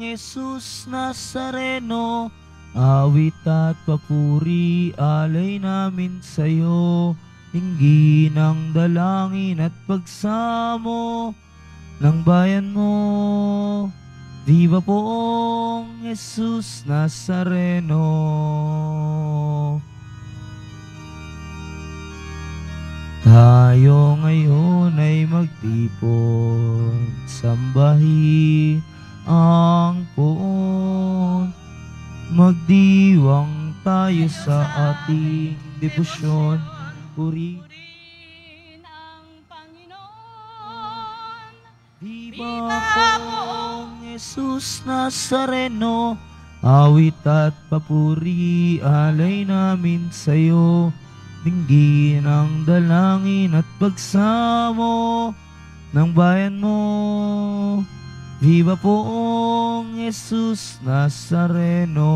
Jesus Nazareno, awit at papuri alay namin sa'yo, hinggin ang dalangin at pagsamo ng bayan mo. Viva poong Jesus Nazareno. Tayo ngayon ay magtipon, sambahin ang poon. Magdiwang tayo sa ating debosyon, purihin ang Panginoon. Viva poong Jesus Nazareno, awit at papuri alay namin sa'yo, dinggin ang dalangin at pagsamo ng bayan mo. Viva poong Jesus Nazareno.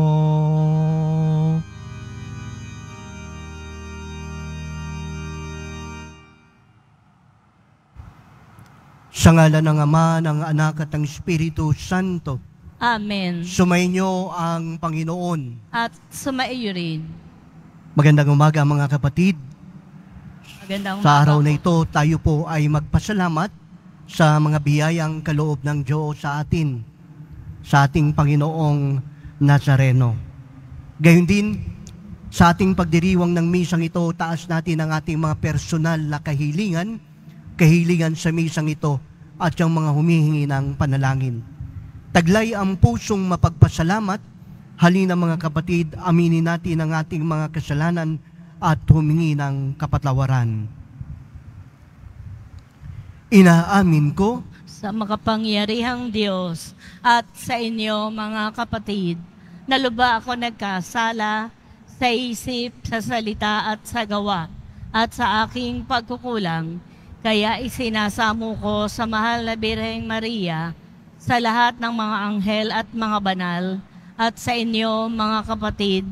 Sa ngalan ng Ama, ng Anak at ng Espiritu Santo. Amen. Sumainyo ang Panginoon. At sumaiyo rin. Magandang umaga mga kapatid. Magandang Sa araw umaga na ito, tayo po ay magpasalamat sa mga biyayang kaloob ng Diyos sa atin, sa ating Panginoong Nazareno. Gayon din, sa ating pagdiriwang ng misang ito, taas natin ang ating mga personal na kahilingan sa misang ito at yung mga humihingi ng panalangin. Taglay ang pusong mapagpasalamat. Halina mga kapatid, aminin natin ang ating mga kasalanan at humingi ng kapatawaran. Inaamin ko sa makapangyarihang Diyos at sa inyo mga kapatid, na lubha ako nagkasala sa isip, sa salita at sa gawa at sa aking pagkukulang. Kaya isinasamo ko sa mahal na Birheng Maria, sa lahat ng mga anghel at mga banal, at sa inyo mga kapatid,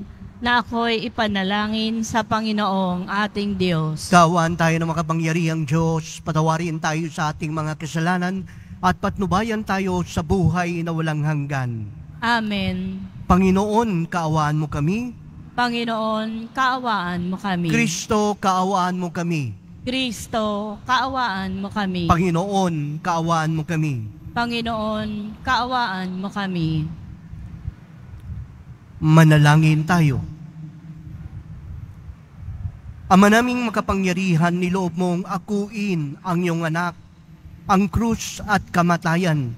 na ako'y ipanalangin sa Panginoong ating Diyos. Kaawaan tayo ng makapangyarihang Diyos, patawarin tayo sa ating mga kasalanan, at patnubayan tayo sa buhay na walang hanggan. Amen. Panginoon, kaawaan mo kami. Panginoon, kaawaan mo kami. Kristo, kaawaan mo kami. Kristo, kaawaan mo kami. Panginoon, kaawaan mo kami. Panginoon, kaawaan mo kami. Manalangin tayo. Ama naming makapangyarihan, niloob mong akuin ang iyong anak, ang krus at kamatayan,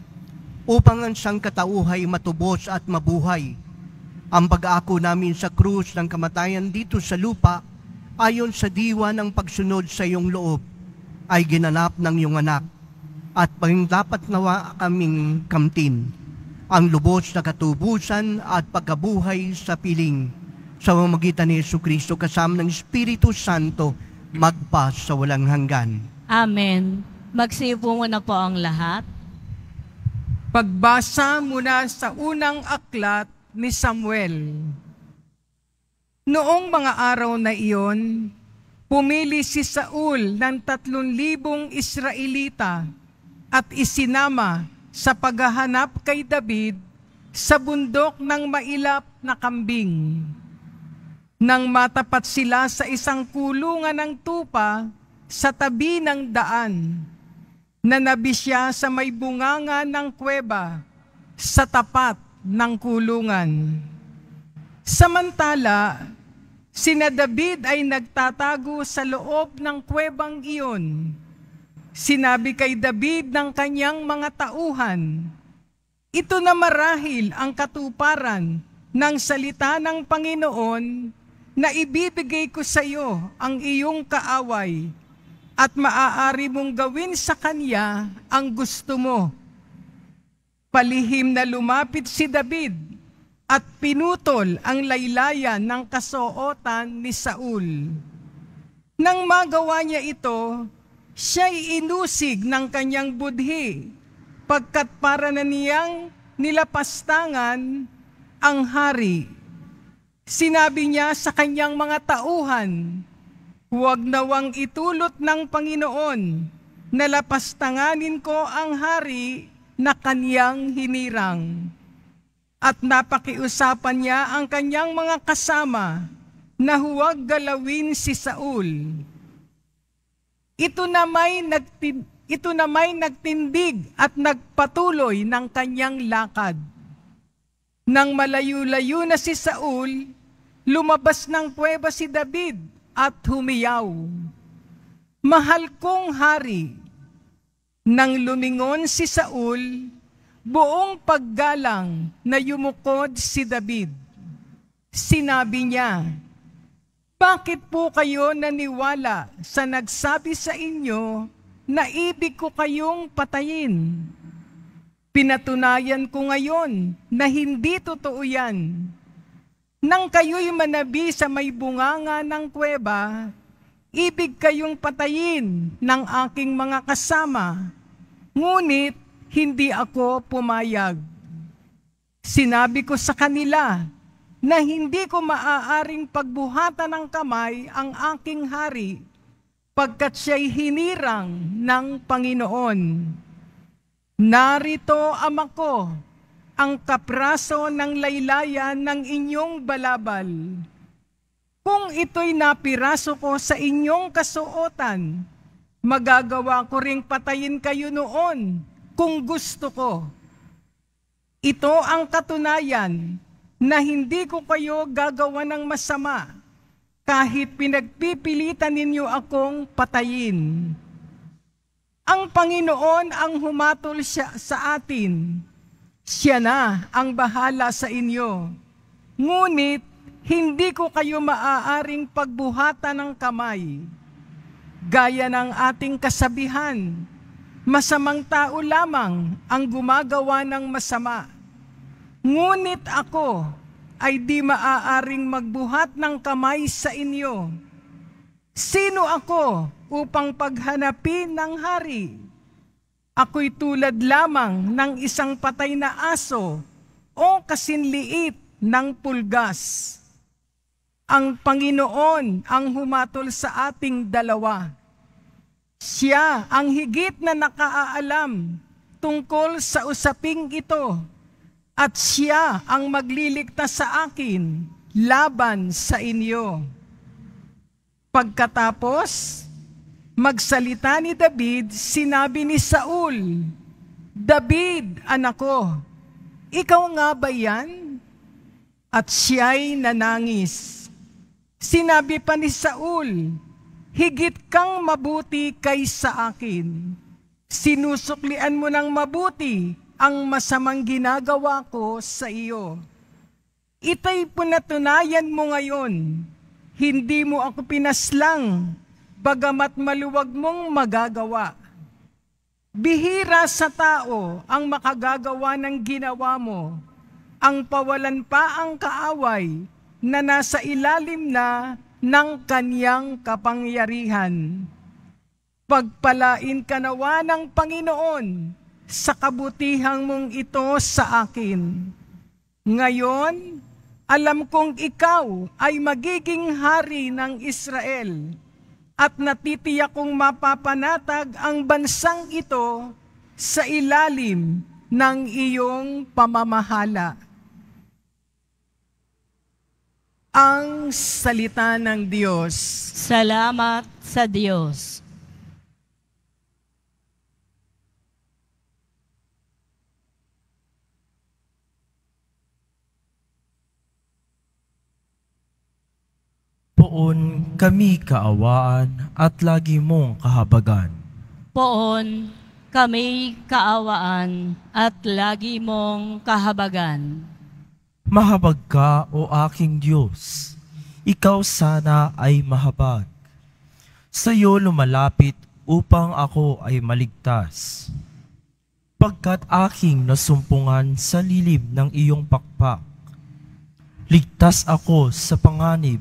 upang ang sangkatauhay matubos at mabuhay. Ang pag-ako namin sa krus ng kamatayan dito sa lupa, ayon sa diwa ng pagsunod sa iyong loob, ay ginanap ng iyong anak, at dapat nawa kaming kamtin ang lubos na katubusan at pagkabuhay sa piling sa pamamagitan ni Jesucristo kasama ng Espiritu Santo magpa sa walang hanggan. Amen. Magsiupo muna po ang lahat. Pagbasa muna sa unang aklat ni Samuel. Noong mga araw na iyon, pumili si Saul ng 3,000 Israelita at isinama sa paghahanap kay David sa bundok ng mailap na kambing. Nang matapat sila sa isang kulungan ng tupa sa tabi ng daan, nanabi siya sa may bunganga ng kuweba sa tapat ng kulungan. Samantala, sina David ay nagtatago sa loob ng kuwebang iyon. Sinabi kay David ng kanyang mga tauhan, "Ito na marahil ang katuparan ng salita ng Panginoon na ibibigay ko sa iyo ang iyong kaaway at maaari mong gawin sa kanya ang gusto mo." Palihim na lumapit si David at pinutol ang laylayan ng kasuotan ni Saul. Nang magawa niya ito, siya'y inusig ng kanyang budhi, pagkat para na niyang nilapastangan ang hari. Sinabi niya sa kanyang mga tauhan, "Huwag nawang itulot ng Panginoon na lapastanganin ko ang hari na kaniyang hinirang." At napakiusapan niya ang kanyang mga kasama na huwag galawin si Saul. Ito na may nagtindig at nagpatuloy ng kanyang lakad. Nang malayo-layo na si Saul, lumabas ng kuweba si David at humiyaw, "Mahal kong hari." Nang lumingon si Saul, buong paggalang na yumukod si David. Sinabi niya, "Bakit po kayo naniwala sa nagsabi sa inyo na ibig ko kayong patayin? Pinatunayan ko ngayon na hindi totoo yan. Nang kayo'y manabi sa may bunganga ng kuweba, ibig kayong patayin ng aking mga kasama, ngunit hindi ako pumayag. Sinabi ko sa kanila na hindi ko maaaring pagbuhatan ng kamay ang aking hari pagkat siya'y hinirang ng Panginoon. Narito, ama ko, ang kapraso ng laylayan ng inyong balabal. Kung ito'y napiraso ko sa inyong kasuotan, magagawa ko ring patayin kayo noon kung gusto ko. Ito ang katunayan na hindi ko kayo gagawa ng masama kahit pinagpipilitan ninyo akong patayin. Ang Panginoon ang humatol sa atin. Siya na ang bahala sa inyo. Ngunit hindi ko kayo maaaring pagbuhatan ng kamay. Gaya ng ating kasabihan, masamang tao lamang ang gumagawa ng masama. Ngunit ako ay di maaaring magbuhat ng kamay sa inyo. Sino ako upang paghanapin ng hari? Ako'y tulad lamang ng isang patay na aso o kasinliit ng pulgas. Ang Panginoon ang humatol sa ating dalawa. Siya ang higit na nakaalam tungkol sa usaping ito at siya ang magliligtas sa akin laban sa inyo. Pagkatapos, magsalita ni David, sinabi ni Saul, "David, anak ko, ikaw nga ba yan?" At siya'y nanangis. Sinabi pa ni Saul, "Higit kang mabuti kaysa akin. Sinusuklian mo ng mabuti ang masamang ginagawa ko sa iyo. Ito'y pinatunayan mo ngayon. Hindi mo ako pinaslang, bagamat maluwag mong magagawa. Bihira sa tao ang makagagawa ng ginawa mo, ang pawalan pa ang kaaway na nasa ilalim na ng kanyang kapangyarihan. Pagpalain ka nawa ng Panginoon sa kabutihang mong ito sa akin. Ngayon, alam kong ikaw ay magiging hari ng Israel at natitiyak kong mapapanatag ang bansang ito sa ilalim ng iyong pamamahala." Ang salita ng Diyos. Salamat sa Diyos. Poon kami kaawaan at lagi mong kahabagan. Poon kami kaawaan at lagi mong kahabagan. Mahabag ka, o aking Diyos, ikaw sana ay mahabag. Sa iyo lumalapit upang ako ay maligtas. Pagkat aking nasumpungan sa lilim ng iyong pakpak, ligtas ako sa panganib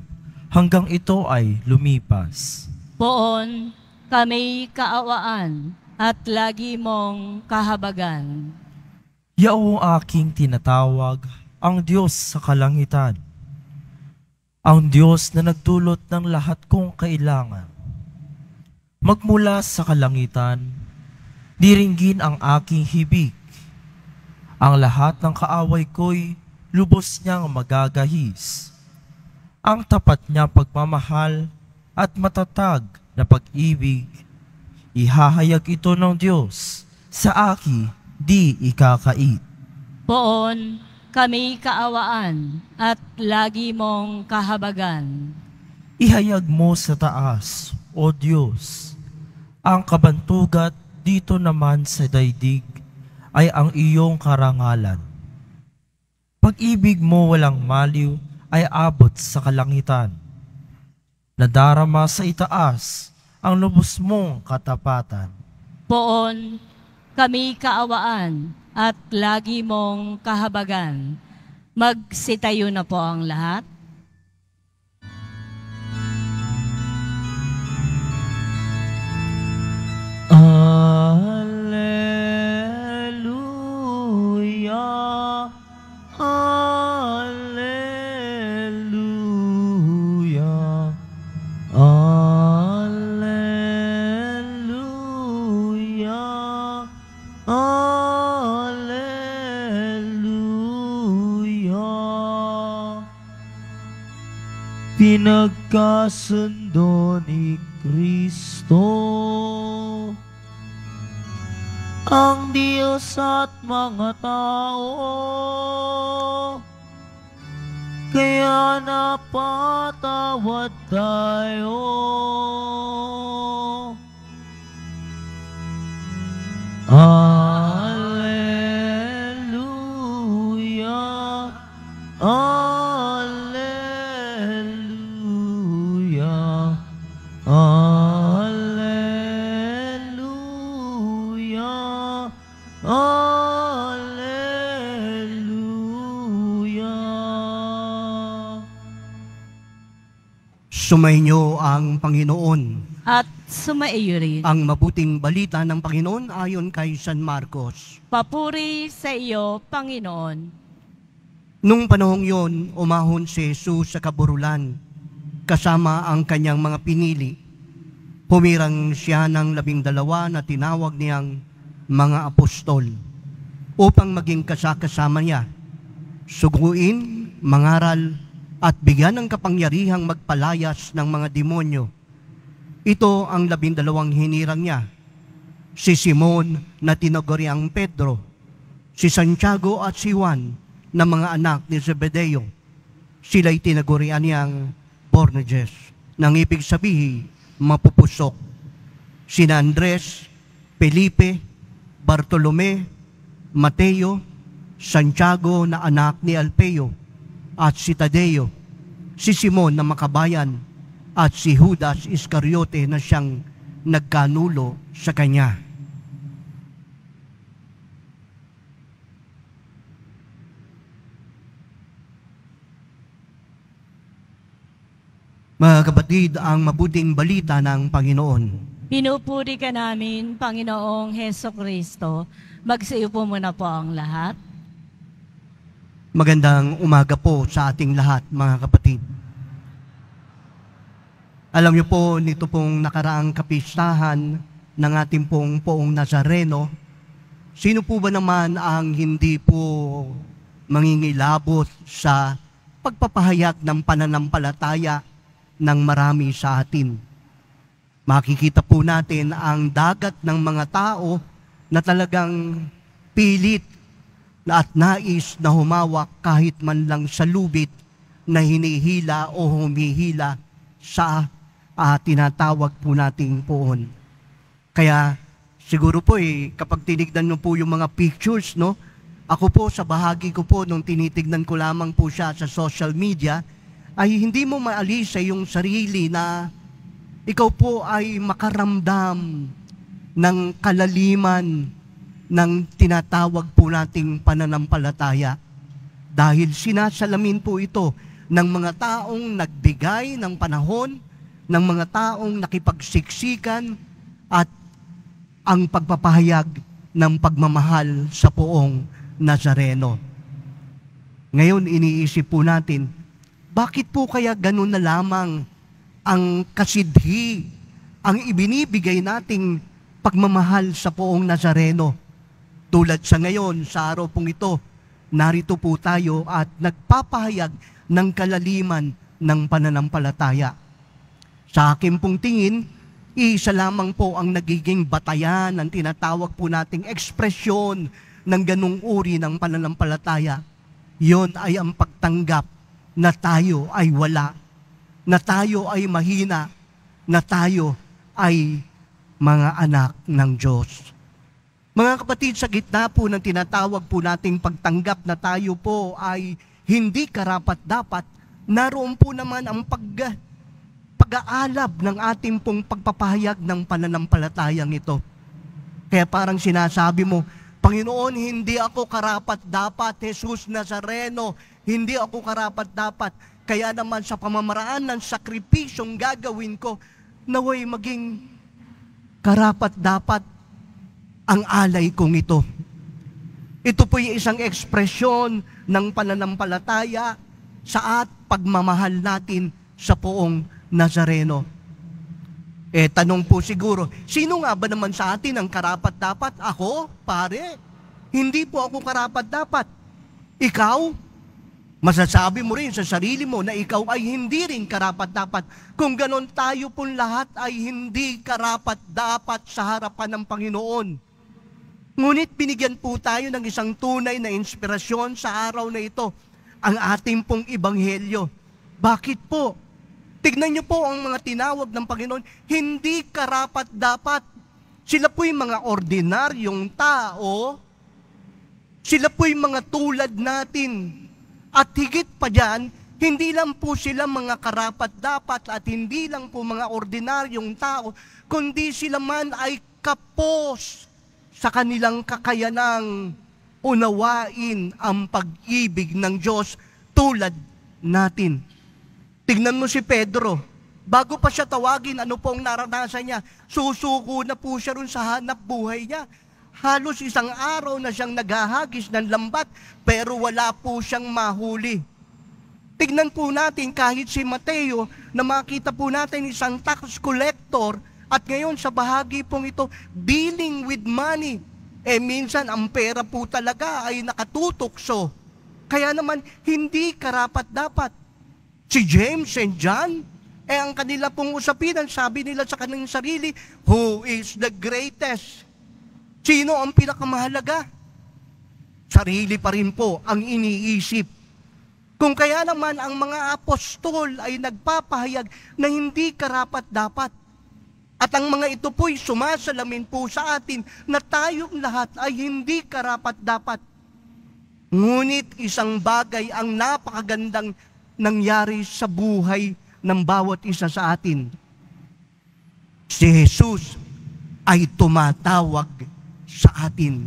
hanggang ito ay lumipas. Poon kami kaawaan at lagi mong kahabagan. Yaong aking tinatawag, ang Diyos sa kalangitan, ang Diyos na nagdulot ng lahat kong kailangan. Magmula sa kalangitan, diringgin ang aking hibig. Ang lahat ng kaaway ko'y lubos niyang magagahis. Ang tapat niya pagmamahal at matatag na pag-ibig, ihahayag ito ng Diyos sa aki di ikakait. Poon, kami kaawaan at lagi mong kahabagan. Ihayag mo sa taas, O Diyos, ang kabantugat dito naman sa daigdig ay ang iyong karangalan. Pag-ibig mo walang maliw ay abot sa kalangitan. Nadarama sa itaas ang lubos mong katapatan. Poon, kami kaawaan at lagi mong kahabagan. Magsitayo na po ang lahat. Alleluia, Alleluia, Alleluia, Alleluia. Pinagkasundo ni Kristo ang Diyos at mga tao, kaya napatawad tayo. Alleluia, Alleluia, Alleluia, Alleluia. Sumainyo ang Panginoon. At sumaiyo rin. Ang mabuting balita ng Panginoon ayon kay San Marcos. Papuri sa iyo, Panginoon. Nung panahong yon, umahon si Jesus sa kaburulan, kasama ang kanyang mga pinili. Humirang siya ng 12 na tinawag niyang mga apostol, upang maging kasama niya, suguin, mangaral, at bigyan ng kapangyarihang magpalayas ng mga demonyo. Ito ang 12 hinirang niya: si Simon na tinaguriang Pedro, si Santiago at si Juan na mga anak ni Zebedeo. Sila'y tinagurian niyang Boanerges, nang ibig sabihin mapupusok. Sina Andres, Felipe, Bartolome, Mateo, Santiago na anak ni Alfeo, at si Tadeo, si Simon na makabayan, at si Judas Iscariote na siyang nagkanulo sa kanya. Mga kapatid, ang mabuting balita ng Panginoon. Pinupuri ka namin, Panginoong Heso Kristo. Magsiyo po muna po ang lahat. Magandang umaga po sa ating lahat, mga kapatid. Alam niyo po, nito pong nakaraang kapistahan ng ating pong Poong Nazareno, sino po ba naman ang hindi po mangingilabot sa pagpapahayag ng pananampalataya ng marami sa atin? Makikita po natin ang dagat ng mga tao na talagang pilit at nais na humawak kahit man lang sa lubid na hinihila o humihila sa tinatawag po nating poon. Kaya siguro po kapag tinignan nyo po yung mga pictures, no? Ako po sa bahagi ko po nung tinitignan ko lamang po siya sa social media, ay hindi mo maalis sa iyong sarili na ikaw po ay makaramdam ng kalaliman ng tinatawag po nating pananampalataya. Dahil sinasalamin po ito ng mga taong nagbigay ng panahon, ng mga taong nakipagsiksikan at ang pagpapahayag ng pagmamahal sa Poong Nazareno. Ngayon, iniisip po natin, bakit po kaya ganun na lamang ang kasidhi, ang ibinibigay nating pagmamahal sa Poong Nazareno? Tulad sa ngayon, sa araw pong ito, narito po tayo at nagpapahayag ng kalaliman ng pananampalataya. Sa akin pong tingin, isa lamang po ang nagiging batayan ng tinatawag po nating ekspresyon ng ganung uri ng pananampalataya. Yon ay ang pagtanggap na tayo ay wala, na tayo ay mahina, na tayo ay mga anak ng Diyos. Mga kapatid, sa gitna po ng tinatawag po nating pagtanggap na tayo po ay hindi karapat-dapat, naroon po naman ang pag-aalab ng ating pong pagpapahayag ng pananampalatayang ito. Kaya parang sinasabi mo, Panginoon, hindi ako karapat-dapat, Jesus Nazareno, hindi ako karapat-dapat. Kaya naman sa pamamaraan ng sakripisyong gagawin ko, naway maging karapat-dapat ang alay kong ito. Ito po yung isang ekspresyon ng pananampalataya sa pagmamahal natin sa poong Nazareno. Tanong po siguro, sino nga ba naman sa atin ang karapat-dapat? Ako, pare, hindi po ako karapat-dapat. Ikaw, masasabi mo rin sa sarili mo na ikaw ay hindi rin karapat-dapat. Kung ganon, tayo pong lahat ay hindi karapat-dapat sa harapan ng Panginoon. Ngunit binigyan po tayo ng isang tunay na inspirasyon sa araw na ito, ang ating pong ebanghelyo. Bakit po? Tignan niyo po ang mga tinawag ng Panginoon, hindi karapat-dapat. Sila po'y mga ordinaryong tao, sila po'y mga tulad natin. At higit pa dyan, hindi lang po sila mga karapat-dapat at hindi lang po mga ordinaryong tao, kundi sila man ay kapos sa kanilang kakayanang unawain ang pag-ibig ng Diyos tulad natin. Tignan mo si Pedro, bago pa siya tawagin, ano pong naranasan niya? Susuko na po siya rin sa hanap buhay niya. Halos isang araw na siyang naghahagis ng lambat, pero wala po siyang mahuli. Tignan po natin kahit si Mateo, na makita po natin isang tax collector, at ngayon sa bahagi pong ito, dealing with money. Minsan ang pera po talaga ay nakatutokso. Kaya naman, hindi karapat-dapat. Si James and John, ang kanila pong usapinan, sabi nila sa kanilang sarili, who is the greatest? Sino ang pinakamahalaga? Sarili pa rin po ang iniisip. Kung kaya naman ang mga apostol ay nagpapahayag na hindi karapat-dapat. At ang mga ito po'y sumasalamin po sa atin na tayong lahat ay hindi karapat-dapat. Ngunit isang bagay ang napakagandang nangyari sa buhay ng bawat isa sa atin. Si Jesus ay tumatawag sa atin.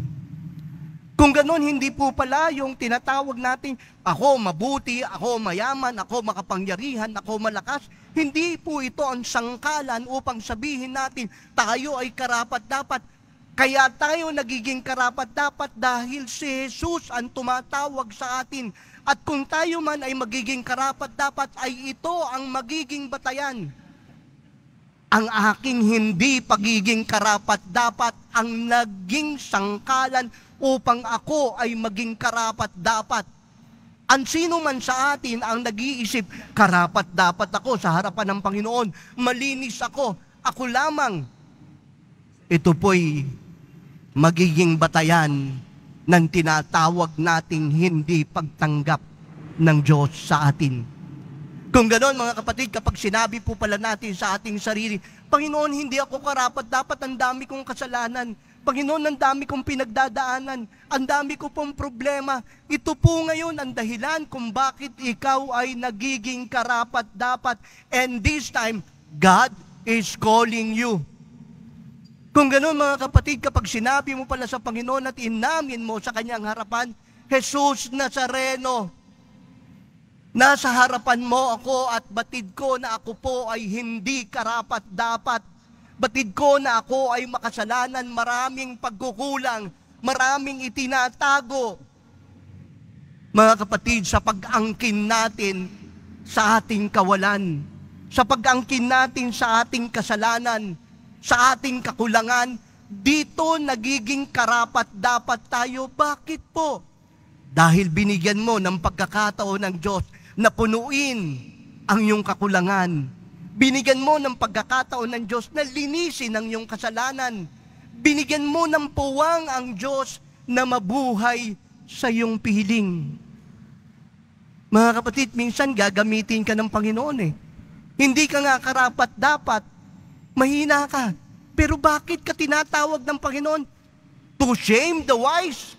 Kung ganon, hindi po pala yung tinatawag natin, ako mabuti, ako mayaman, ako makapangyarihan, ako malakas. Hindi po ito ang sangkalan upang sabihin natin, tayo ay karapat-dapat. Kaya tayo nagiging karapat-dapat dahil si Jesus ang tumatawag sa atin. At kung tayo man ay magiging karapat-dapat, ay ito ang magiging batayan. Ang aking hindi pagiging karapat-dapat ang naging sangkalan upang ako ay maging karapat-dapat. Ang sino man sa atin ang nag-iisip, karapat-dapat ako sa harapan ng Panginoon, malinis ako lamang. Ito po'y magiging batayan ng tinatawag nating hindi pagtanggap ng Diyos sa atin. Kung ganoon mga kapatid, kapag sinabi po pala natin sa ating sarili, Panginoon, hindi ako karapat-dapat, ang dami kong kasalanan. Panginoon, ang dami kong pinagdadaanan, ang dami ko pong problema. Ito po ngayon ang dahilan kung bakit ikaw ay nagiging karapat-dapat. And this time, God is calling you. Kung ganoon mga kapatid, kapag sinabi mo pala sa Panginoon at inamin mo sa kanyang harapan, Jesus Nazareno, nasa harapan mo ako at batid ko na ako po ay hindi karapat-dapat. Batid ko na ako ay makasalanan, maraming pagkukulang, maraming itinatago. Mga kapatid, sa pag-angkin natin sa ating kawalan, sa pag-angkin natin sa ating kasalanan, sa ating kakulangan, dito nagiging karapat-dapat tayo. Bakit po? Dahil binigyan mo ng pagkakataon ng Diyos na punuin ang iyong kakulangan. Binigyan mo ng pagkakataon ng Diyos na linisin ang iyong kasalanan. Binigyan mo ng puwang ang Diyos na mabuhay sa iyong piling. Mga kapatid, minsan gagamitin ka ng Panginoon eh. Hindi ka nga karapat-dapat. Mahina ka. Pero bakit ka tinatawag ng Panginoon? To shame the wise.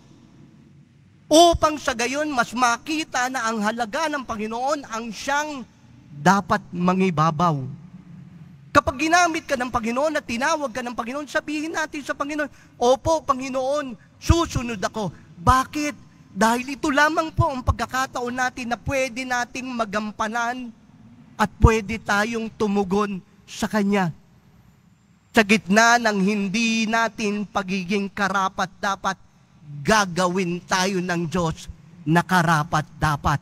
Upang sa gayon, mas makita na ang halaga ng Panginoon ang siyang dapat mangibabaw. Kapag ginamit ka ng Panginoon at tinawag ka ng Panginoon, sabihin natin sa Panginoon, opo, Panginoon, susunod ako. Bakit? Dahil ito lamang po ang pagkakataon natin na pwede nating magampanan at pwede tayong tumugon sa Kanya. Sa gitna ng hindi natin pagiging karapat-dapat, gagawin tayo ng Diyos na karapat-dapat.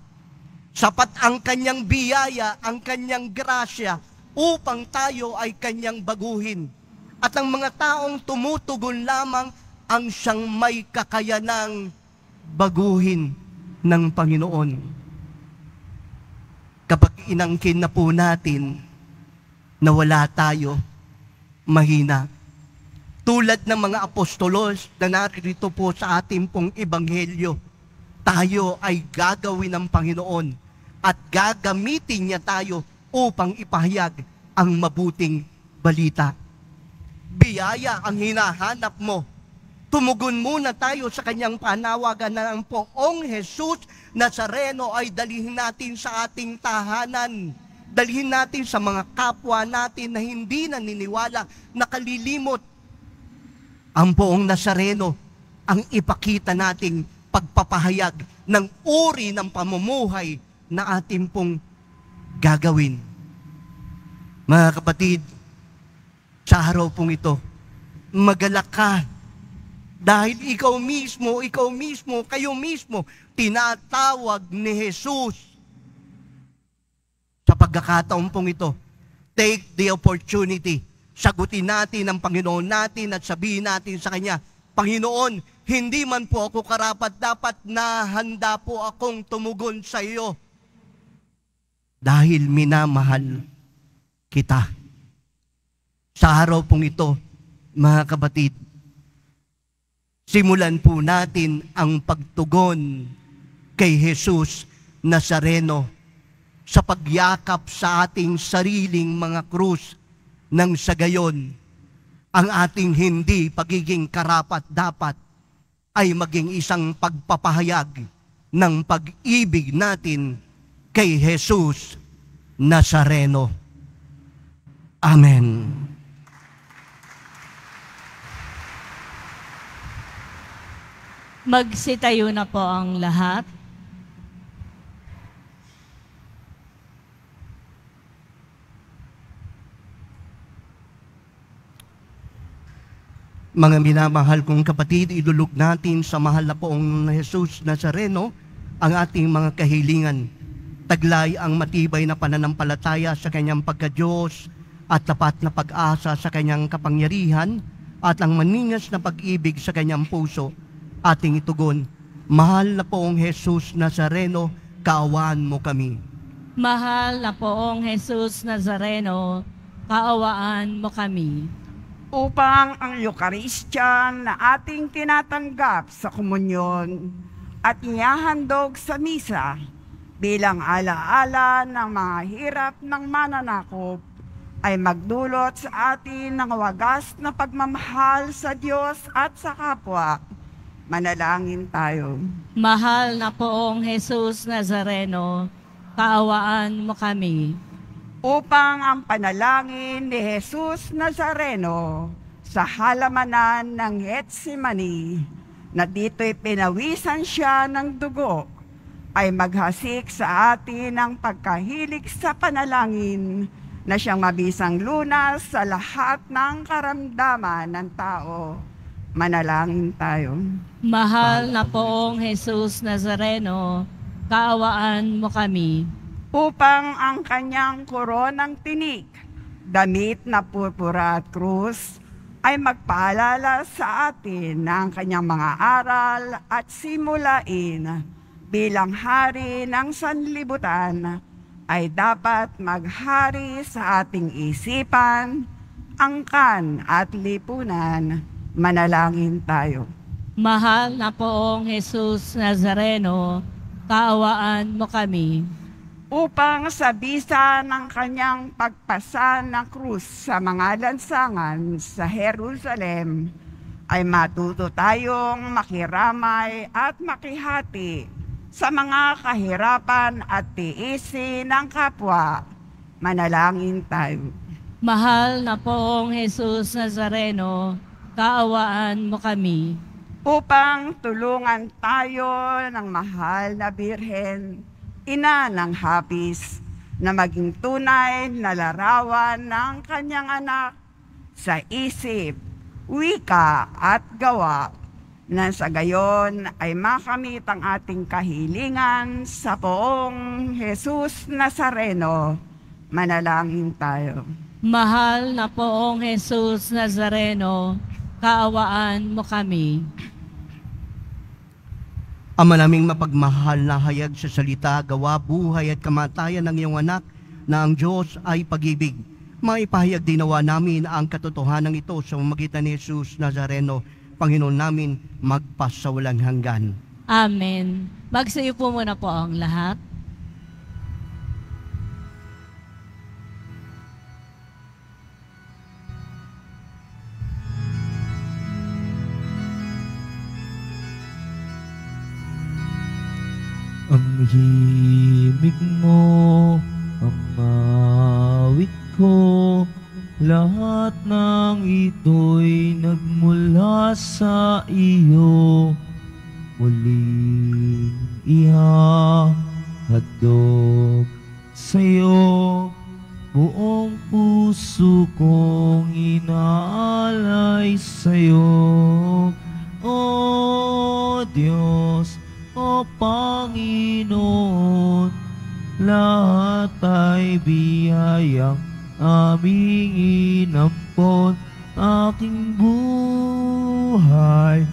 Sapat ang Kanyang biyaya, ang Kanyang grasya, upang tayo ay Kanyang baguhin. At ang mga taong tumutugon lamang ang siyang may kakayanang baguhin ng Panginoon. Kapag inangkin na po natin na wala tayo, mahina. Tulad ng mga apostolos na narito po sa ating pong ebanghelyo, tayo ay gagawin ng Panginoon at gagamitin niya tayo upang ipahayag ang mabuting balita. Biyaya ang hinahanap mo. Tumugon muna tayo sa Kanyang panawagan na ang Poong Jesus Nazareno ay dalhin natin sa ating tahanan. Dalhin natin sa mga kapwa natin na hindi naniniwala, nakalilimot. Ang Poong Nazareno ang ipakita nating pagpapahayag ng uri ng pamumuhay na ating pong gagawin. Mga kapatid, sa araw pong ito, magalak ka. Dahil ikaw mismo, kayo mismo, tinatawag ni Jesus. Sa pagkakataon pong ito, take the opportunity. Sagutin natin ang Panginoon natin at sabihin natin sa Kanya, Panginoon, hindi man po ako karapat-dapat na handa po akong tumugon sa iyo. Dahil minamahal kita. Sa araw pong ito, mga kapatid, simulan po natin ang pagtugon kay Jesus Nazareno sa pagyakap sa ating sariling mga krus. Nang sa gayon, ang ating hindi pagiging karapat-dapat ay maging isang pagpapahayag ng pag-ibig natin kay Jesus Nazareno. Amen. Magsitayo na po ang lahat. Mga minamahal kong kapatid, idulog natin sa mahal na Poong Jesus Nazareno ang ating mga kahilingan. Taglay ang matibay na pananampalataya sa Kanyang pagka-Diyos at tapat na pag-asa sa Kanyang kapangyarihan at ang maningas na pag-ibig sa Kanyang puso. Ating itugon, mahal na Poong Jesus Nazareno, kaawaan mo kami. Mahal na Poong Jesus Nazareno, kaawaan mo kami. Upang ang Eukaristya na ating tinatanggap sa komunyon at inihahandog sa misa bilang alaala ng mga hirap ng mananakop ay magdulot sa atin ng wagas na pagmamahal sa Diyos at sa kapwa. Manalangin tayo. Mahal na Poong Jesus Nazareno, kaawaan mo kami. Upang ang panalangin ni Jesus Nazareno sa halamanan ng Getsemani, na dito'y pinawisan siya ng dugo, ay maghasik sa atin ang pagkahilig sa panalangin na siyang mabisang lunas sa lahat ng karamdaman ng tao. Manalangin tayo. Mahal na Poong Jesus Nazareno, kaawaan mo kami. Upang ang kanyang koronang tinik, damit na purpura at krus, ay magpaalala sa atin ng kanyang mga aral at simulain bilang hari ng sanlibutan ay dapat maghari sa ating isipan, angkan at lipunan. Manalangin tayo. Mahal na poong Jesus Nazareno, kaawaan mo kami. Upang sa bisa ng kanyang pagpasa ng krus sa mga lansangan sa Jerusalem, ay matuto tayong makiramay at makihati sa mga kahirapan at tiisin ng kapwa. Manalangin tayo. Mahal na poong Jesus Nazareno, kaawaan mo kami. Upang tulungan tayo ng mahal na Birhen, ina ng hapis, na maging tunay na larawan ng kanyang anak sa isip, wika at gawa, na sa gayon ay makamit ang ating kahilingan sa poong Jesus Nazareno. Manalangin tayo. Mahal na poong Jesus Nazareno, kaawaan mo kami. Ama naming mapagmahal na hayag sa salita, gawa, buhay at kamatayan ng iyong anak na ang Diyos ay pag-ibig. Maipahayag dinawa namin ang katotohanan ito sa pamamagitan ni Jesus Nazareno, Panginoon namin, magpasawalang hanggan. Amen. Magsayo po muna po ang lahat. Ang himig mo, ang awit ko, lahat ng ito'y nagmula sa iyo. Muling ihahandog sa iyo, buong puso kong inaalay sa iyo. O Diyos, O Panginoon, lahat ay biyayang aming inampon, aking buhay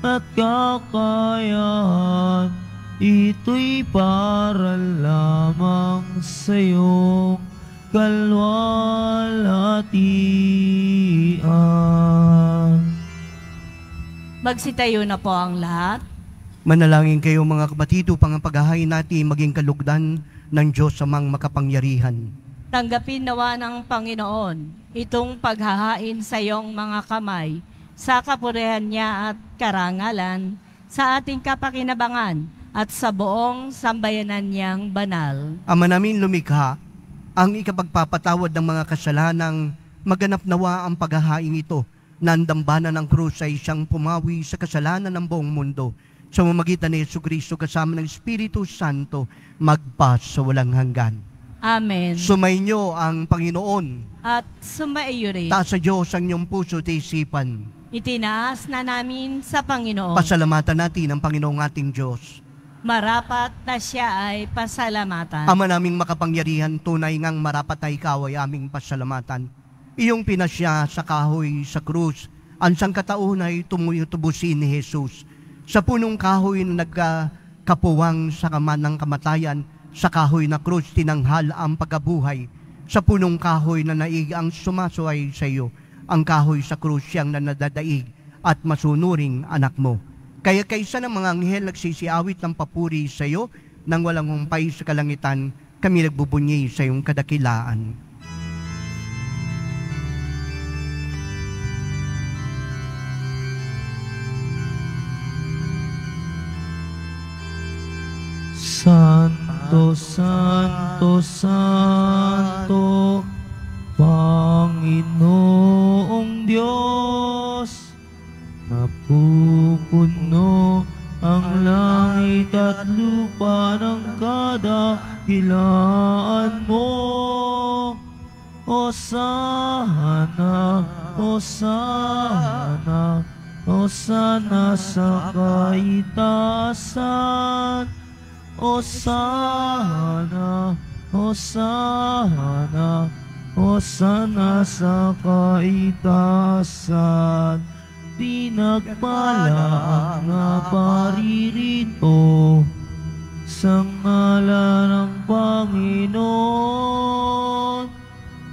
at kakayahan, ito'y para lamang sa iyong kalwalhatian. Magsitayo na po ang lahat. Manalangin kayo mga kapatid upang ang paghahain natin maging kalugdan ng Diyos amang makapangyarihan. Tanggapin nawa ng Panginoon itong paghahain sa iyong mga kamay sa kapurihan niya at karangalan, sa ating kapakinabangan at sa buong sambayanan niyang banal. Ama namin lumikha, ang ikapagpapatawad ng mga kasalanang maganap nawa ang paghahain ito na ang dambana ng krus ay siyang pumawi sa kasalanan ng buong mundo. Sa pamamagitan ni Jesucristo kasama ng Espiritu Santo, magpas sa walang hanggan. Amen. Sumainyo ang Panginoon. At sumaiyo rin. Taas sa Diyos ang inyong puso at isipan. Itinaas na namin sa Panginoon. Pasalamatan natin ang Panginoong ating Diyos. Marapat na siya ay pasalamatan. Ama naming makapangyarihan, tunay ngang marapat ay ikaw ay aming pasalamatan. Iyong pinasya sa kahoy sa krus, ang sangkataon ay tumuyutubusin ni Jesus. Sa punong kahoy na nagkapuwang sa kaman ng kamatayan, sa kahoy na krus tinanghal ang pagkabuhay. Sa punong kahoy na naig ang sumasuway sa iyo, ang kahoy sa krus siyang nanadadaig at masunuring anak mo. Kaya kaysa ng mga anghel nagsisiawit ng papuri sa iyo, nang walang humpay sa kalangitan, kami nagbubunyi sa iyong kadakilaan. Santo, Santo, Santo, Panginoong Diyos, napupuno ang langit at lupa ng kadakilaan mo. Hosana, Hosana, Hosana sa kaitaasan. Hosana, Hosana, Hosana sa kaitaasan. Pinagpala ang naparirito sa ngalan ng Panginoon.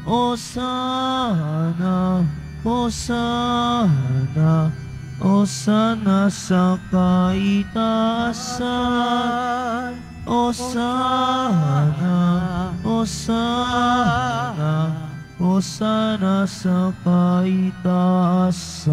Hosana, Hosana, Hosana sa kaitaasan. Hosana, Hosana, Hosana sa kaitaasan.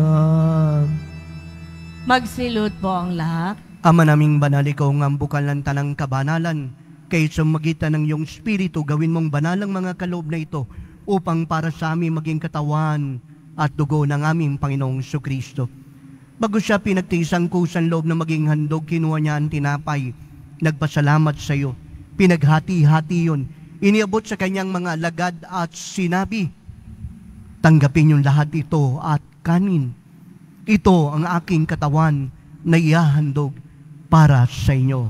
Magsilot po ang lahat. Ama naming banal, ikaw ang bukal ng tanang kabanalan. Kaya sa magitan ng iyong Espiritu, gawin mong banal ang mga kaloob na ito upang para sa amin maging katawan at dugo ng aming Panginoong Jesucristo. Bago siya pinagtisang kusan loob na maging handog, kinuha niya ang tinapay, nagpasalamat sa iyo, pinaghati-hati yun, iniabot sa kanyang mga alagad at sinabi, tanggapin yung lahat ito at kanin. Ito ang aking katawan na ihahandog para sa inyo.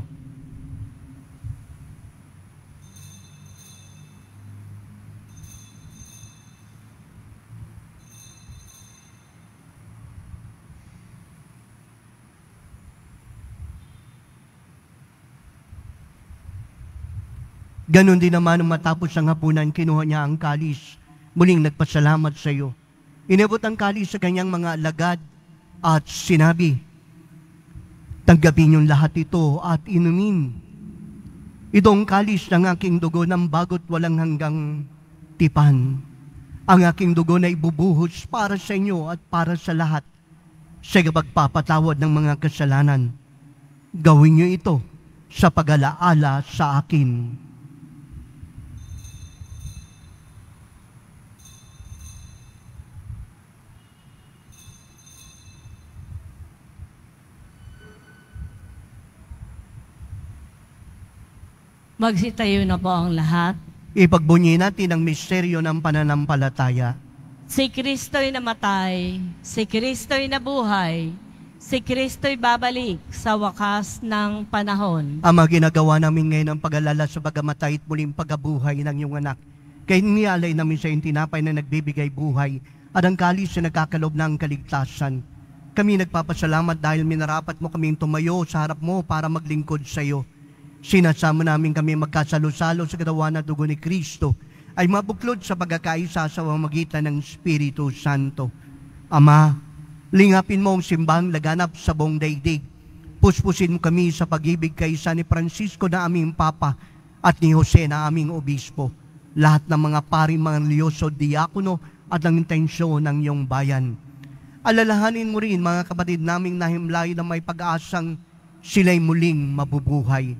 Ganon din naman nung matapos ang hapunan, kinuha niya ang kalis. Muling nagpasalamat sa iyo. Inabot ang kalis sa kanyang mga alagad at sinabi, tanggapin yung lahat ito at inumin. Itong kalis ng aking dugo ng bago't walang hanggang tipan. Ang aking dugo na ibubuhos para sa inyo at para sa lahat sa pagpapatawad ng mga kasalanan. Gawin niyo ito sa pag-alaala sa akin. Magsitayo na po ang lahat. Ipagbunyi natin ang misteryo ng pananampalataya. Si Kristo'y namatay, si Kristo'y nabuhay, si Kristo'y babalik sa wakas ng panahon. Ama, ginagawa namin ngayon ang pag-alala sa pagamatay at muling pagabuhay ng iyong anak. Kaya nialay namin sa iyong tinapay na nagbibigay buhay at ang kalis na nagkakalob ng kaligtasan. Kami nagpapasalamat dahil minarapat mo kaming tumayo sa harap mo para maglingkod sa iyo. Sinasama namin kami magkasalo-salo sa katawan at dugo ni Kristo ay mabuklod sa pagkakaisa sa pamamagitan ng Espiritu Santo. Ama, lingapin mo ang simbang laganap sa buong daigdig. Puspusin mo kami sa pag-ibig kaysa ni Francisco na aming Papa at ni Jose na aming Obispo. Lahat ng mga pari, mga liyoso, diakono at ang intensyon ng iyong bayan. Alalahanin mo rin mga kapatid naming nahimlay na may pag-asang sila'y muling mabubuhay.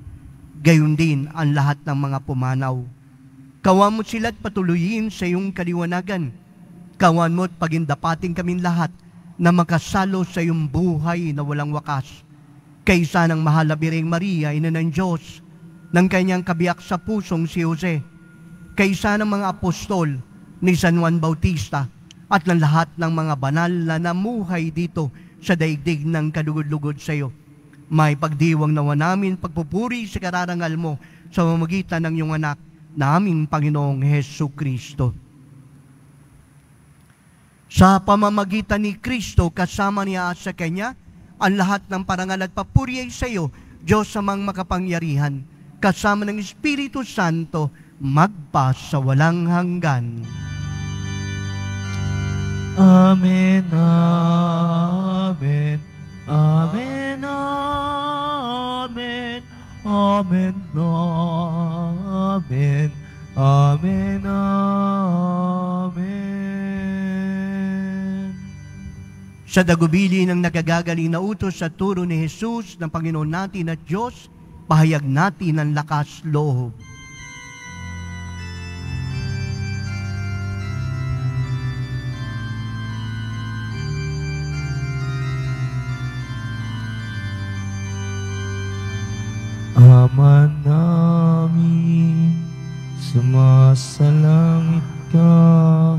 Gayon din ang lahat ng mga pumanaw. Kawan mo sila't patuloyin sa iyong kaliwanagan. Kawan mo at pagindapating kaming lahat na makasalo sa iyong buhay na walang wakas. Kaysa ng mahal na Birheng Maria, ina ng Diyos, ng kanyang kabiyak sa pusong si Jose, kaysa ng mga apostol ni San Juan Bautista, at ng lahat ng mga banal na namuhay dito sa daigdig ng kalugod-lugod sa iyo. May pagdiwang nawa namin pagpupuri sa kararangal mo sa pamamagitan ng iyong anak na aming Panginoong Jesucristo. Sa pamamagitan ni Kristo, kasama niya at sa Kanya, ang lahat ng parangal at papuri ay sa iyo, Diyos amang makapangyarihan, kasama ng Espiritu Santo, magpa sa walang hanggan. Amen, amen, amen, amen, amen, amen, amen, amen. Sa dagubili ng nagagagaling na utos sa turo ni Jesus ng Panginoon natin at Diyos, pahayag natin ang lakas loob. Ama namin, sumasalangit ka,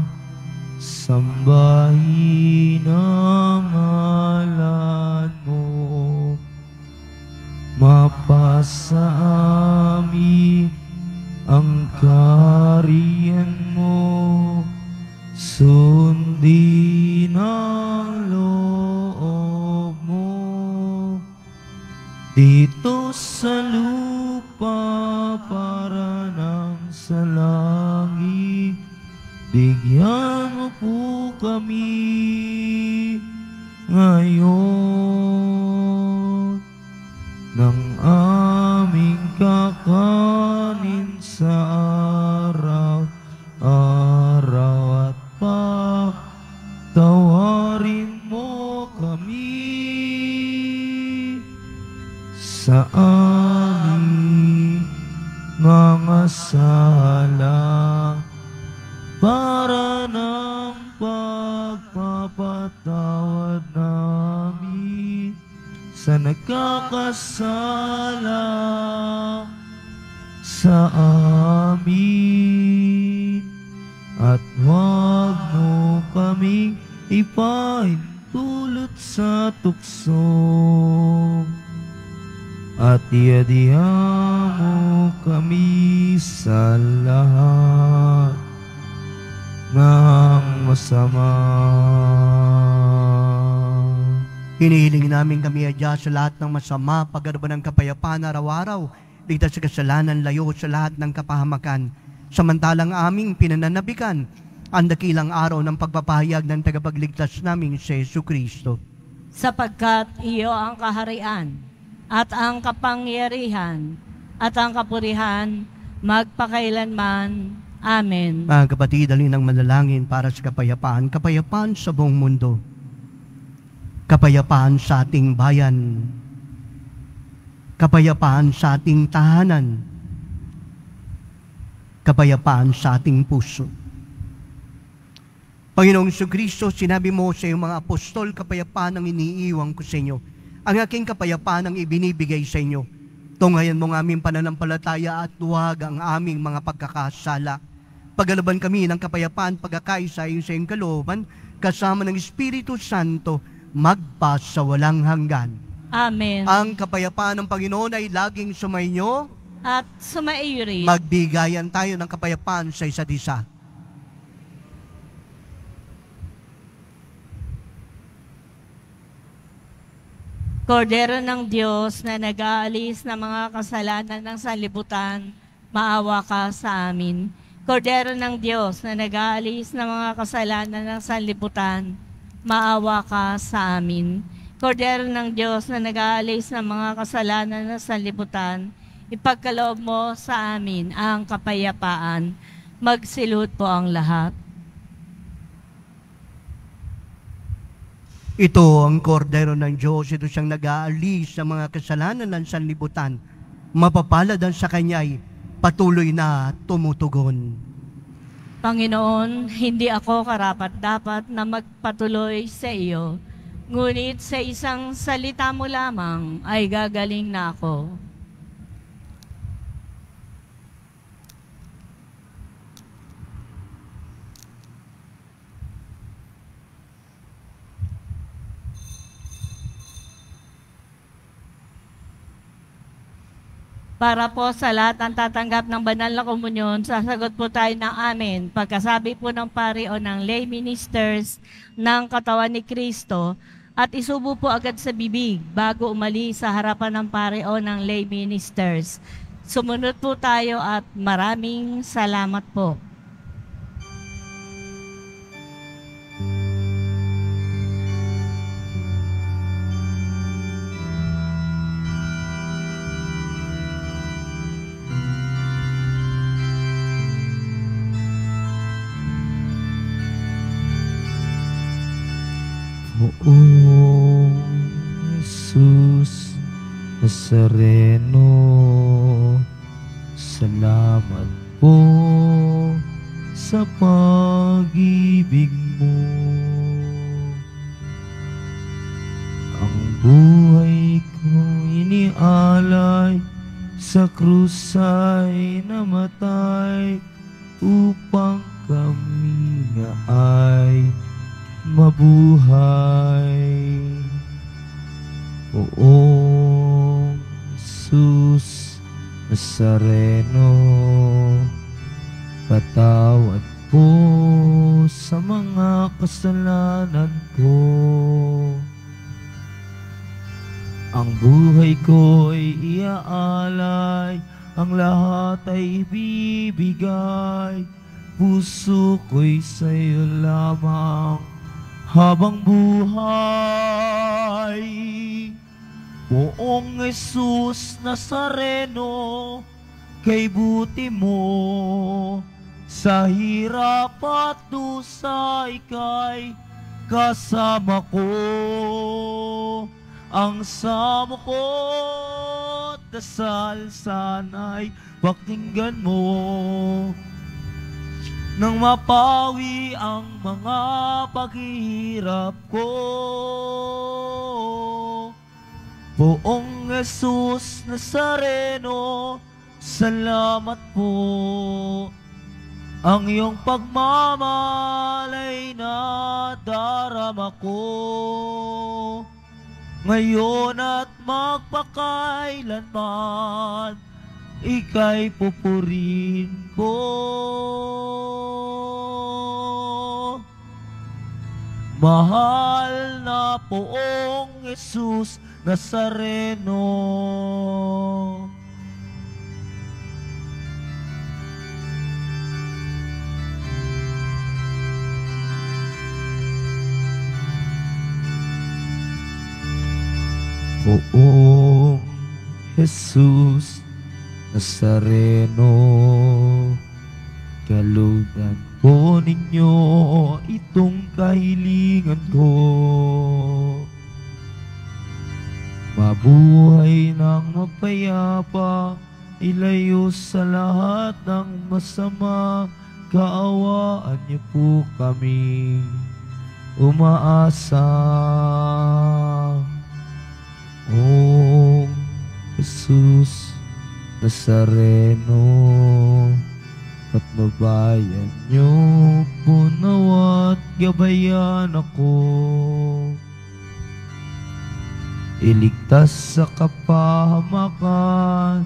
sambahin ang ngalan mo, mapasa amin ang kaharian mo, sundin ang loob mo, dito sa lupa sa langit, bigyan mo po kami ngayon ng aming kakanin sa araw-araw at patawarin mo kami sa aming mga sala para ng pagpapatawad namin sa nagkakasala sa amin, at huwag mo kaming ipahintulot sa tukso, at iadya mo kami sa lahat ng masama. Hinihiling namin kami adya sa lahat ng masama, paggarban ng kapayapaan araw-araw, ligtas sa kasalanan, layo sa lahat ng kapahamakan. Samantalang aming pinananabikan ang dakilang araw ng pagpapahayag ng tagapagligtas naming si Jesucristo. Sapagkat iyo ang kaharian, at ang kapangyarihan, at ang kapurihan, magpakailanman. Amen. Mga kapatid, dalhin ng manalangin para sa kapayapaan, kapayapaan sa buong mundo, kapayapaan sa ating bayan, kapayapaan sa ating tahanan, kapayapaan sa ating puso. Panginoong Jesucristo, sinabi mo sa iyong mga apostol, kapayapaan ang iniiwan ko sa inyo. Ang aking kapayapaan ang ibinibigay sa inyo. Tunghayan mo ng aming pananampalataya at huwag ang aming mga pagkakasala. Pagalaban kami ng kapayapaan, pagkakaisa sa iyong kalooban, kasama ng Espiritu Santo, magpa sa walang hanggan. Amen. Ang kapayapaan ng Panginoon ay laging sumainyo At sumaiyo rin. Magbigayan tayo ng kapayapaan sa isa't isa. Kordero ng Diyos na nag-aalis ng mga kasalanan ng sanlibutan, maawa ka sa amin. Kordero ng Diyos na nag-aalis ng mga kasalanan ng sanlibutan, maawa ka sa amin. Kordero ng Diyos na nag-aalis ng mga kasalanan ng sanlibutan, ipagkaloob mo sa amin ang kapayapaan. Magsilot po ang lahat. Ito ang kordero ng Diyos, ito siyang nag-aalis sa mga kasalanan ng sanlibutan. Mapapalad ang sa kanya'y patuloy na tumutugon. Panginoon, hindi ako karapat-dapat na magpatuloy sa iyo, ngunit sa isang salita mo lamang ay gagaling na ako. Para po sa lahat ang tatanggap ng banal na komunyon, sasagot po tayo ng amen. Pagkasabi po ng pari o ng lay ministers ng katawan ni Kristo, at isubo po agad sa bibig bago umalis sa harapan ng pari o ng lay ministers. Sumunod po tayo at maraming salamat po. Poong Jesus Nazareno, salamat po sa pag-ibig mo. Ang buhay ko inialay, sa krus ay namatay, upang kami nga ay mabuhay. Poong Jesus Nazareno, patawad po sa mga kasalanan ko. Ang buhay ko'y iaalay ang lahat ay ibibigay. Puso ko'y sa'yo lamang habang buhay. Poong Jesus Nazareno, kay buti mo, sa hirap at dusa ika'y kasama ko. Ang samo ko't dasal sana'y pakinggan mo, nang mapawi ang mga paghihirap ko. Poong Jesus Nazareno, salamat po. Ang iyong pagmamalay na darama ko, ngayon at magpakailanman, ika'y pupurihin ko. Mahal na Poong Jesus Nazareno, Poong Jesus Nazareno, kalugan po ninyo itong kahilingan ko. Mabuhay ng mapayapa, ilayo sa lahat ng masama. Kaawaan niyo po kami umaasa. Poong Jesus Nazareno, patnubayan niyo po nawat gabayan ako. Iligtas sa kapahamakan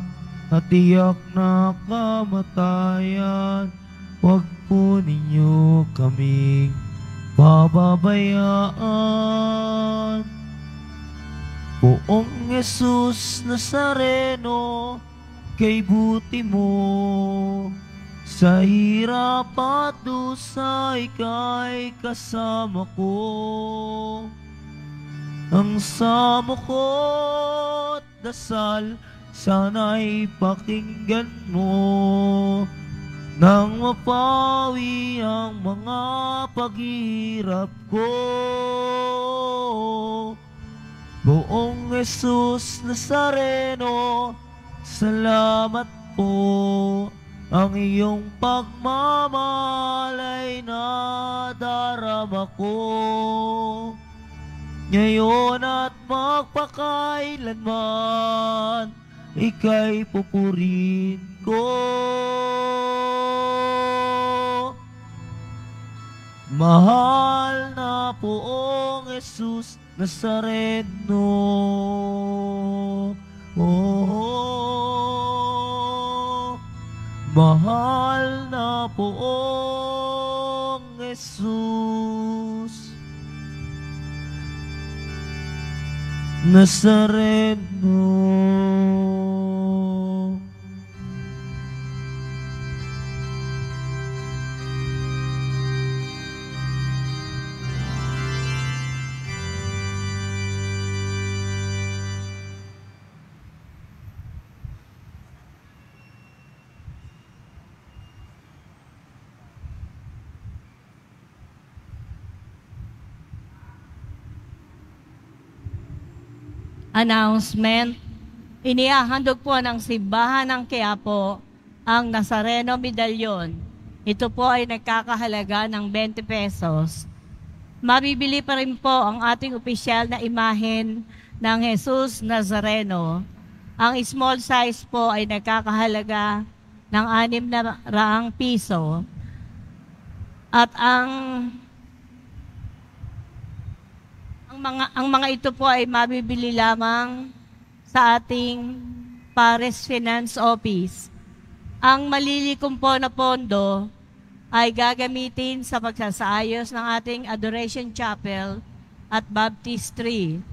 at tiyak na kamatayan. Huwag po ninyo kaming pababayaan. Poong Jesus Nazareno, kay buti mo, sa hirap at dusa ika'y kasama ko. Ang samo ko't dasal sana'y pakinggan mo, nang mapawi ang mga paghihirap ko. Poong Jesus Nazareno, salamat po. Ang iyong pagmamalay na darama ko, ngayon at magpakailanman, ika'y pupurihin ko. Mahal na Poong Jesus Nazareno, mahal na Poong Jesus Nazareno. Announcement. Inihahandog po ng Simbahan ng Quiapo ang Nazareno Medalyon. Ito po ay nagkakahalaga ng 20 pesos. Mabibili pa rin po ang ating opisyal na imahen ng Jesus Nazareno. Ang small size po ay nagkakahalaga ng 600 piso. At ang mga ito po ay mabibili lamang sa ating Pares Finance Office. Ang malilikom po na pondo ay gagamitin sa pagsasaayos ng ating Adoration Chapel at Baptistry.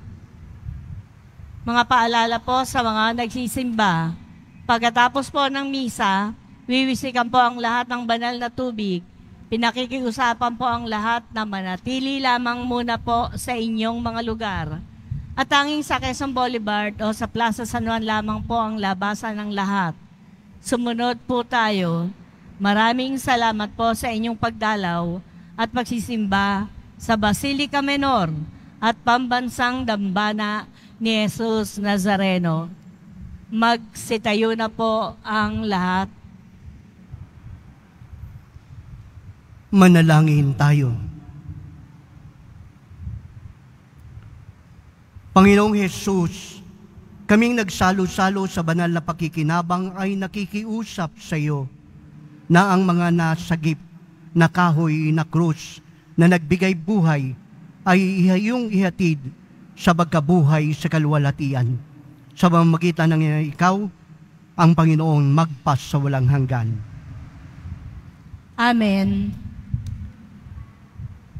Mga paalala po sa mga nagsisimba. Pagkatapos po ng misa, wiwisikan po ang lahat ng banal na tubig. Pinakikiusapan po ang lahat na manatili lamang muna po sa inyong mga lugar. At tanging sa Quezon Boulevard o sa Plaza San Juan lamang po ang labasan ng lahat. Sumunod po tayo. Maraming salamat po sa inyong pagdalaw at pagsisimba sa Basilica Menor at Pambansang Dambana ni Jesus Nazareno. Magsitayo na po ang lahat. Manalangin tayo. Panginoong Jesus, kaming nagsalo-salo sa banal na pakikinabang ay nakikiusap sa iyo na ang mga nasagip na kahoy na krus na nagbigay buhay ay iyong ihatid sa pagkabuhay sa kalwalatian. Sa pamamagitan ng ikaw, ang Panginoon magpas sa walang hanggan. Amen.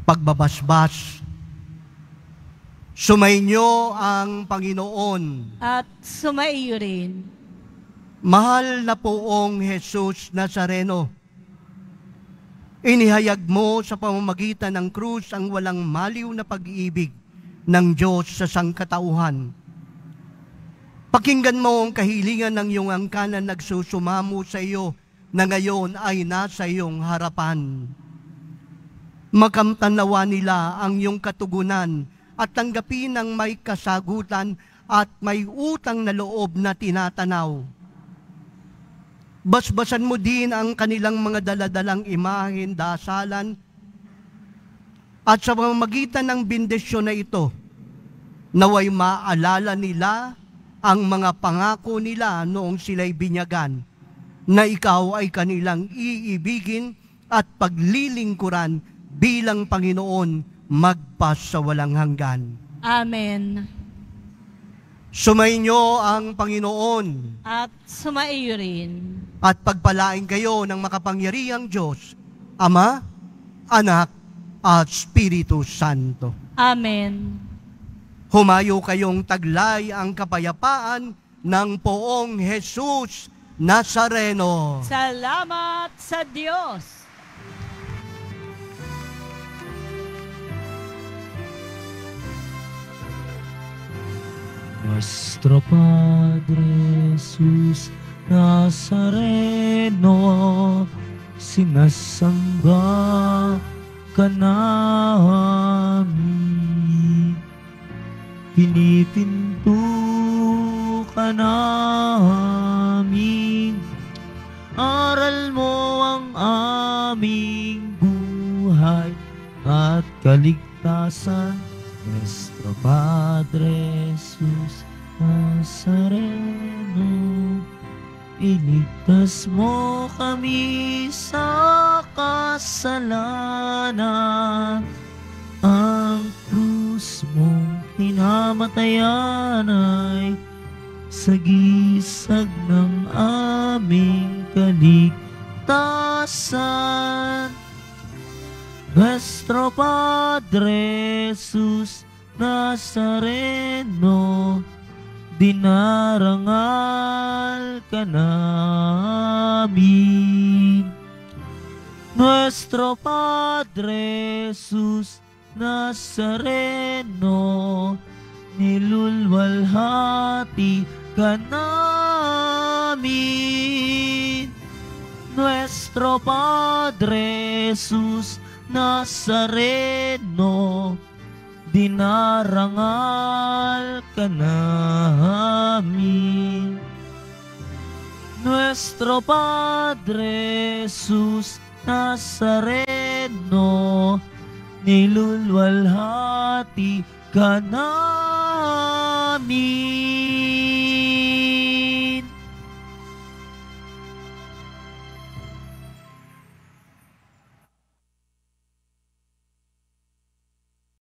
Pagbabasbas, sumainyo ang Panginoon. At sumaiyo rin. Mahal na poong Jesus Nazareno, inihayag mo sa pamamagitan ng krus ang walang maliw na pag-ibig ng Diyos sa sangkatauhan. Pakinggan mo ang kahilingan ng iyong angkanan nagsusumamo sa iyo na ngayon ay nasa iyong harapan. Makamtanawa nila ang iyong katugunan at tanggapin ang may kasagutan at may utang na loob na tinatanaw. Basbasan mo din ang kanilang mga daladalang imahen, dasalan, at sa pamamagitan ng bendisyon na ito, naway maalala nila ang mga pangako nila noong sila'y binyagan, na ikaw ay kanilang iibigin at paglilingkuran bilang Panginoon magpas sa walang hanggan. Amen. Sumainyo ang Panginoon. At sumaiyo rin. At pagpalain kayo ng makapangyarihang Diyos, Ama, Anak, at Espiritu Santo. Amen. Humayo kayong taglay ang kapayapaan ng poong Jesus Nazareno. Salamat sa Diyos. Nuestro Padre Jesus Nazareno, sinasamba ka namin, pinipinto ka namin, aral mo ang aming buhay at kaligtasan. Nuestro Padre Jesus Nazareno, iligtas mo kami sa kasalanan. Ang krus mong pinamatayan ay sagisag ng aming kaligtasan. Nuestro Padre Jesus Nazareno, dinarangal ka namin. Nuestro Padre Jesus Nazareno, nilulwalhati ka namin. Nuestro Padre Jesus Nazareno, dinarangal ka namin. Nuestro Padre Jesus Nazareno, nilulwalhati ka namin.